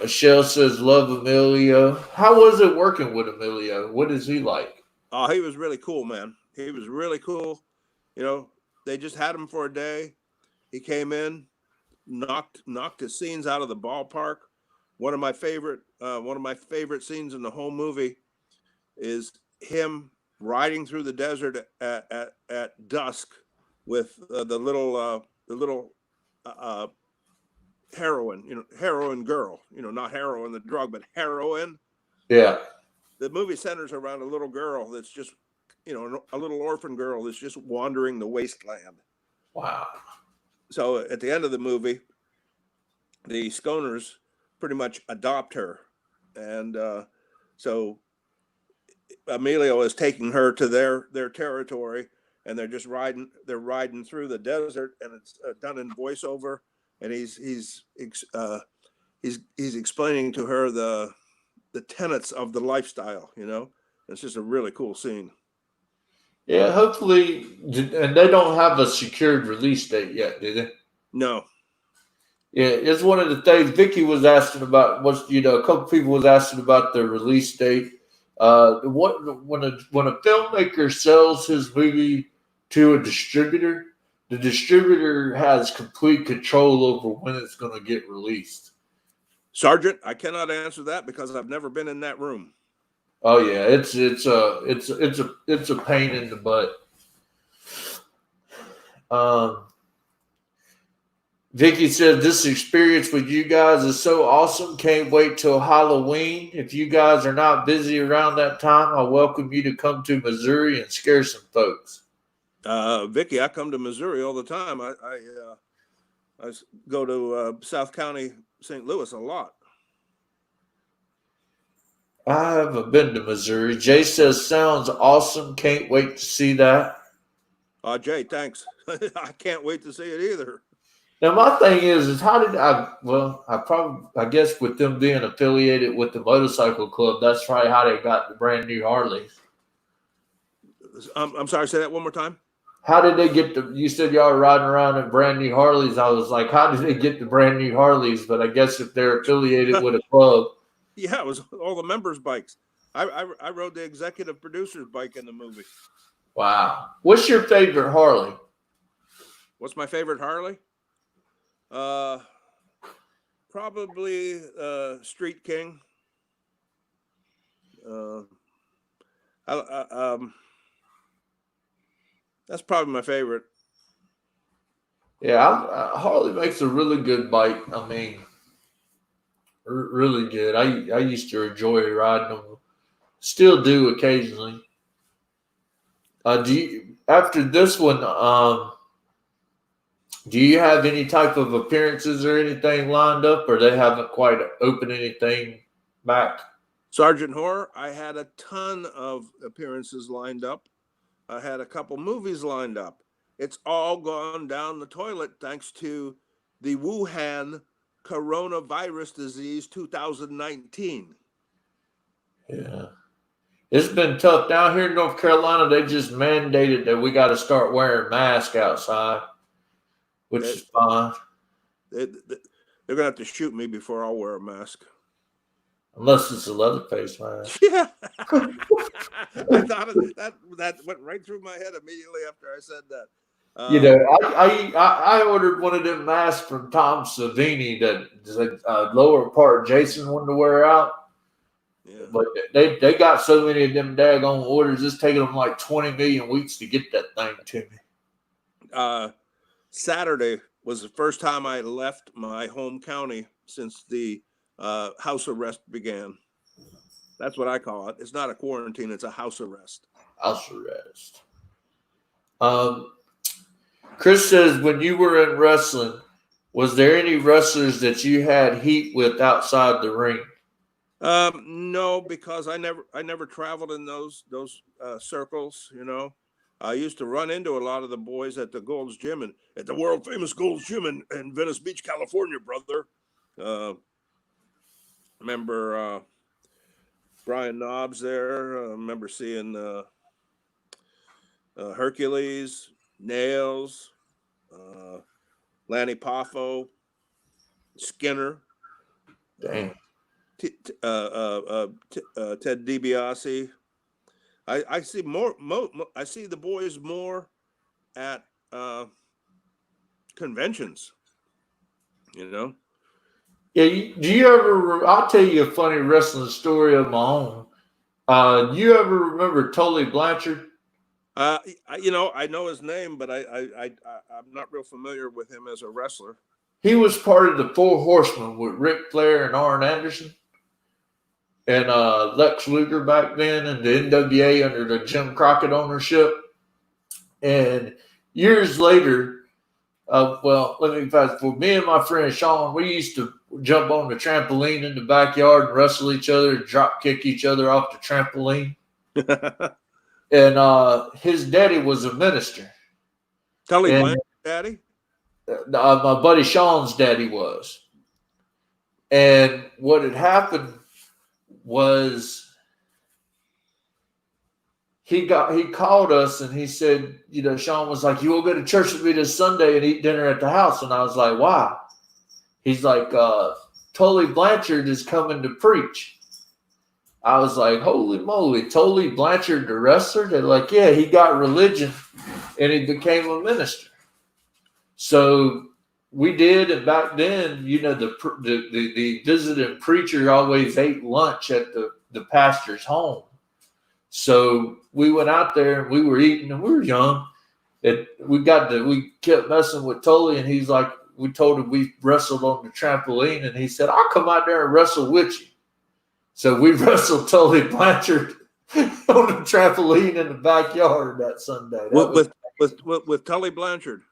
Michelle says, love Emilio. How was it working with Emilio? What is he like? Oh, he was really cool, man. He was really cool. They just had him for a day. He came in, knocked his scenes out of the ballpark. One of my favorite scenes in the whole movie is him riding through the desert at dusk with the little heroin girl, not heroin the drug, but heroin. Yeah. The movie centers around a little girl that's just, a little orphan girl that's just wandering the wasteland. Wow. So at the end of the movie, the Sconers pretty much adopt her. And so Emilio is taking her to their territory, and they're just riding. They're riding through the desert, and it's done in voiceover. And he's explaining to her the tenets of the lifestyle. It's just a really cool scene. Yeah, hopefully, and they don't have a secured release date yet, do they? No. Yeah, it's one of the things Vicky was asking about. A couple people was asking about the release date. When a filmmaker sells his movie to a distributor, the distributor has complete control over when it's going to get released. Sergeant, I cannot answer that because I've never been in that room. Oh yeah, it's a pain in the butt. Vicky said, this experience with you guys is so awesome. Can't wait till Halloween. If you guys are not busy around that time, I welcome you to come to Missouri and scare some folks. Vicky, I come to Missouri all the time. I go to South County, St. Louis a lot. I haven't been to Missouri. Jay says, sounds awesome. Can't wait to see that. Jay, thanks. I can't wait to see it either. Now, my thing is how did I guess with them being affiliated with the motorcycle club, that's probably how they got the brand new Harleys. I'm sorry, say that one more time. How did they get you said y'all were riding around in brand new Harleys. I was like, how did they get the brand new Harleys? But I guess if they're affiliated with a club. Yeah, it was all the members' bikes. I rode the executive producer's bike in the movie. Wow. What's your favorite Harley? What's my favorite Harley? Probably Street King. That's probably my favorite. Yeah, Harley makes a really good bike. I mean, really good. I used to enjoy riding them. Still do occasionally. After this one, do you have any type of appearances or anything lined up, or they haven't quite opened anything back? Sergeant Horror, I had a ton of appearances lined up. I had a couple movies lined up. It's all gone down the toilet thanks to the Wuhan coronavirus disease 2019. Yeah. It's been tough. Down here in North Carolina, they just mandated that we got to start wearing masks outside, which is fine. They're going to have to shoot me before I'll wear a mask. Unless it's a Leatherface mask. Yeah. I thought that went right through my head immediately after I said that. I ordered one of them masks from Tom Savini that lower part Jason wanted to wear out. Yeah. But they got so many of them daggone orders. It's taking them like 20 million weeks to get that thing to me. Saturday was the first time I left my home county since the house arrest began. That's what I call it. It's not a quarantine. It's a house arrest. House arrest. Chris says, when you were in wrestling, was there any wrestlers that you had heat with outside the ring? No, because I never traveled in those circles. I used to run into a lot of the boys at the Gold's Gym and at the world famous Gold's Gym in Venice Beach, California, brother. Remember Brian Knobs there. Remember seeing Hercules, Nails, Lanny Poffo, Skinner. Dang. Ted DiBiase. I see more. I see the boys more at conventions. Yeah. Do you ever? I'll tell you a funny wrestling story of my own. Do you ever remember Tully Blanchard? I know his name, but I'm not real familiar with him as a wrestler. He was part of the Four Horsemen with Ric Flair and Arn Anderson. And Lex Luger back then, and the NWA under the Jim Crockett ownership. And years later, let me fast forward. Me and my friend Sean, we used to jump on the trampoline in the backyard and wrestle each other, and drop kick each other off the trampoline. and his daddy was a minister. Tully And Blanchard's daddy? my buddy Sean's daddy was. And what had happened was he called us and he said, Sean was like, "You will go to church with me this Sunday and eat dinner at the house." And I was like, "Why?" He's like, "Tully Blanchard is coming to preach." I was like, "Holy moly, Tully Blanchard, the wrestler?" They're like, "Yeah, he got religion and he became a minister." So we did, and back then, the visiting preacher always ate lunch at the pastor's home. So we went out there and we were eating, and we were young. We kept messing with Tully, and he's like, we told him we wrestled on the trampoline, and he said, "I'll come out there and wrestle with you." So we wrestled Tully Blanchard on the trampoline in the backyard that Sunday. With Tully Blanchard.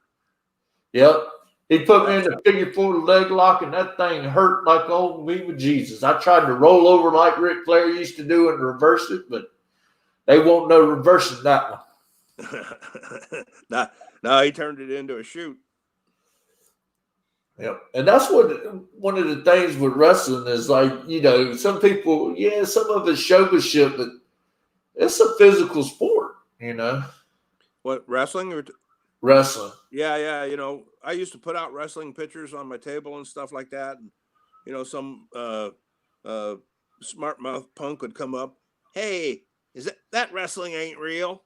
Yep. He put me in the figure 4 leg lock, and that thing hurt like old me with Jesus. I tried to roll over like Ric Flair used to do and reverse it, but they won't know reversing that one. No, he turned it into a shoot. Yep. And that's one of the things with wrestling is, like, some people, some of it's showmanship, but it's a physical sport, What, wrestling or wrestling? Yeah. I used to put out wrestling pictures on my table and stuff like that. And, some smart mouth punk would come up. "Hey, is that wrestling ain't real?"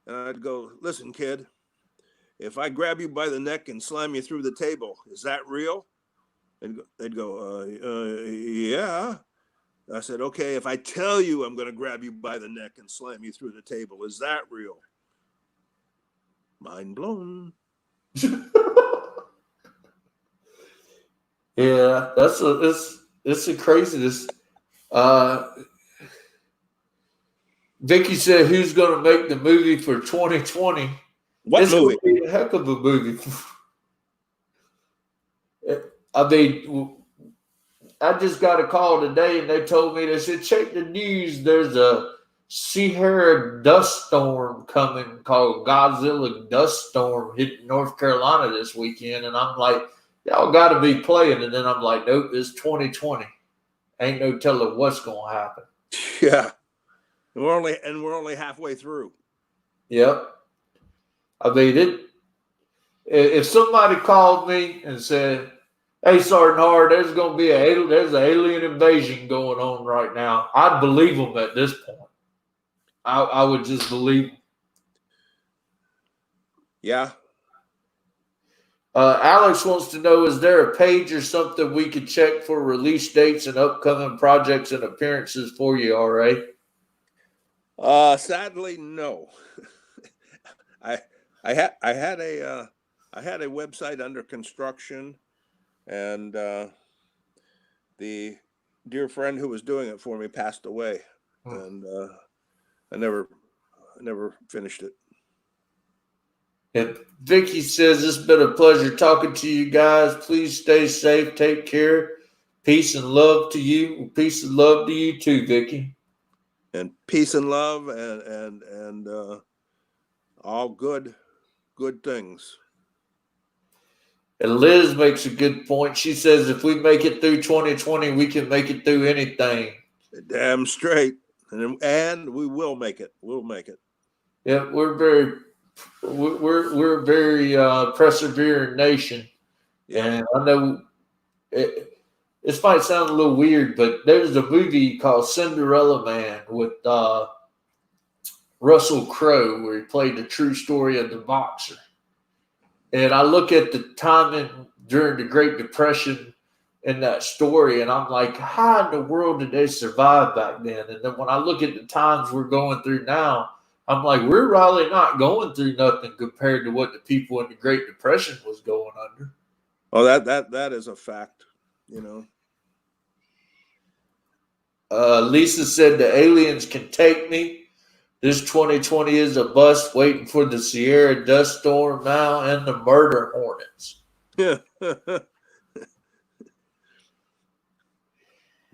And I'd go, "Listen, kid, if I grab you by the neck and slam you through the table, is that real?" And they'd go, "Yeah." I said, "Okay, if I tell you I'm going to grab you by the neck and slam you through the table, is that real?" Mind blown. Yeah, it's a craziness. Vicky said, "Who's going to make the movie for 2020?" What movie? It's going to be a heck of a movie. I mean, I just got a call today, and they told me, they said, "Check the news. There's a Sierra dust storm coming called Godzilla Dust Storm hitting North Carolina this weekend." And I'm like, "Y'all got to be playing." And then I'm like, "Nope, it's 2020. Ain't no telling what's going to happen." Yeah. We're only halfway through. Yep. I mean, if somebody called me and said, "Hey, Sergeant Hard, there's going to be there's an alien invasion going on right now," I'd believe them at this point. I would just believe them. Yeah. Alex wants to know, is there a page or something we could check for release dates and upcoming projects and appearances for you, RA? Sadly, no. I had a website under construction, and the dear friend who was doing it for me passed away, and I never finished it. And Vicky says, "It's been a pleasure talking to you guys. Please stay safe. Take care. Peace and love to you. Peace and love to you too, Vicky." And peace and love and all good things. And Liz makes a good point. She says, "If we make it through 2020, we can make it through anything." Damn straight. And we will make it. We'll make it. Yeah, we're a very persevering nation. Yeah. And I know this might sound a little weird, but there's a movie called Cinderella Man with Russell Crowe, where he played the true story of the boxer. And I look at the time during the Great Depression in that story, and I'm like, how in the world did they survive back then? And then when I look at the times we're going through now, I'm like, we're really not going through nothing compared to what the people in the Great Depression was going under. Oh, that is a fact, Lisa said, "The aliens can take me. This 2020 is a bust, waiting for the Sierra dust storm now and the murder hornets." Yeah.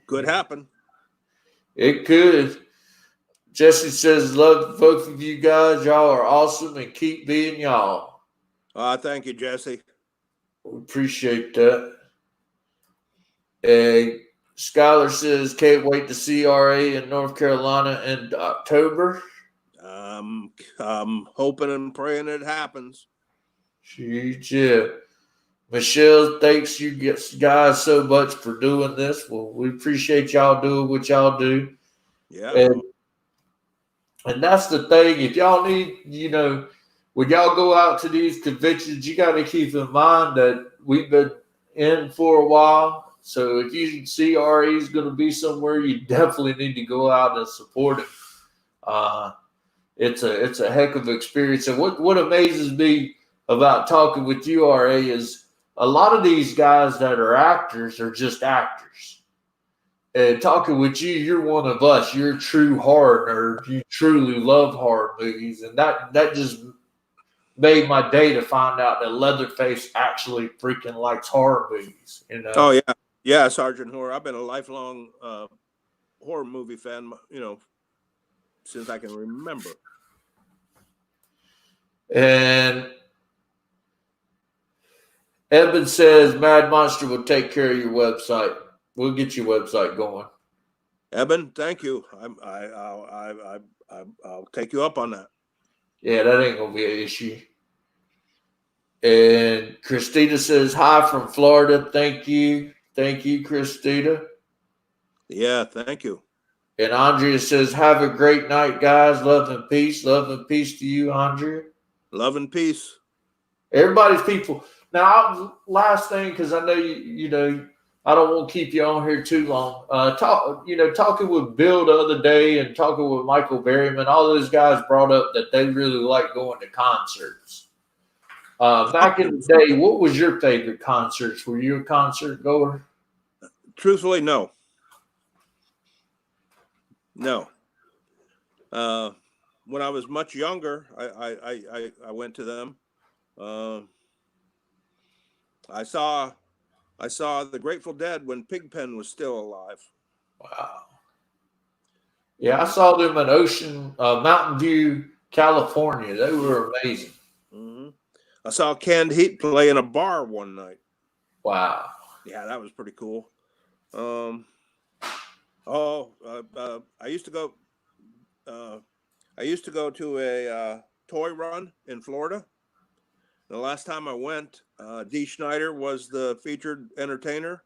Could happen. It could. Jesse says, love both of you guys. Y'all are awesome and keep being y'all. Thank you, Jesse. We appreciate that. Skylar says, can't wait to see RA in North Carolina in October. I'm hoping and praying it happens. Yeah. Michelle, thanks you guys so much for doing this. Well, we appreciate y'all doing what y'all do. Yeah. And that's the thing. If y'all need, when y'all go out to these conventions, you got to keep in mind that we've been in for a while. So if you see RE is going to be somewhere, you definitely need to go out and support him. It's a heck of an experience. And what amazes me about talking with you, RA, is a lot of these guys that are actors are just actors. And talking with you, you're one of us. You're a true horror nerd. You truly love horror movies. And that just made my day to find out that Leatherface actually freaking likes horror movies. Oh, yeah. Yeah, Sergeant Horror. I've been a lifelong horror movie fan, since I can remember. And Evan says Mad Monster will take care of your website. We'll get your website going. Eben, thank you. I'll take you up on that. Yeah, that ain't gonna be an issue. And Christina says hi from Florida. Thank you, Christina. Yeah, thank you. And Andrea says, have a great night, guys. Love and peace. Love and peace to you, Andrea. Love and peace. Everybody's people. Now, last thing, because I know you know, I don't want to keep you on here too long. Talking with Bill the other day and talking with Michael Berryman, all those guys brought up that they really like going to concerts. Back in the day, what was your favorite concerts? Were you a concert goer? Truthfully, no. No. When I was much younger, I went to them. I saw the Grateful Dead when Pigpen was still alive. Wow. Yeah, I saw them in Mountain View, California. They were amazing. Mm-hmm. I saw Canned Heat play in a bar one night. Wow. Yeah, that was pretty cool. I used to go. I used to go to a toy run in Florida. The last time I went, Dee Schneider was the featured entertainer,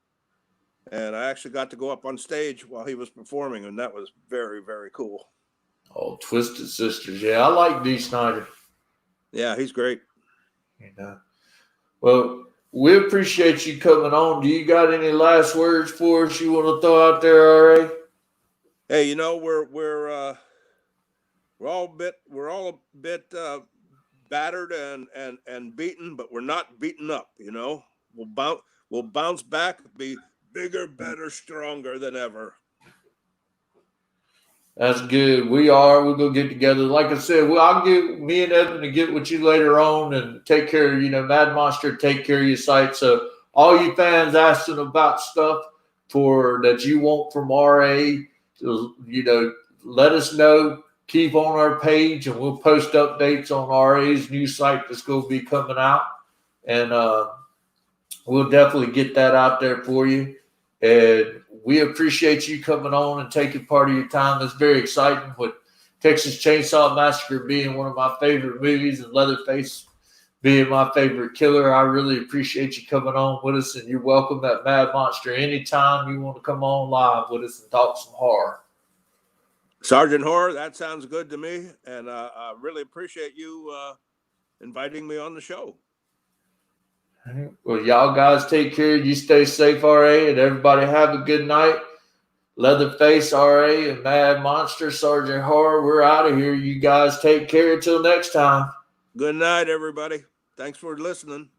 and I actually got to go up on stage while he was performing, and that was very, very cool. Oh, Twisted Sisters. Yeah, I like Dee Schneider. Yeah, he's great. Well, we appreciate you coming on. Do you got any last words for us you want to throw out there, RA? Hey, we're all a bit battered and beaten, but we're not beaten up. We'll bounce back, be bigger, better, stronger than ever. That's good. We're gonna get together. Like I said, I'll get me and Evan to get with you later on and take care of Mad Monster, take care of your site. So all you fans asking about stuff that you want from RA, let us know. Keep on our page, and we'll post updates on RA's new site that's going to be coming out, and we'll definitely get that out there for you. And we appreciate you coming on and taking part of your time. It's very exciting with Texas Chainsaw Massacre being one of my favorite movies and Leatherface being my favorite killer. I really appreciate you coming on with us, and you're welcome at Mad Monster anytime you want to come on live with us and talk some horror. Sergeant Horror, that sounds good to me, and I really appreciate you inviting me on the show. Well, y'all guys take care. You stay safe, RA, and everybody have a good night. Leatherface, RA, and Mad Monster, Sergeant Horror, we're out of here. You guys take care until next time. Good night, everybody. Thanks for listening.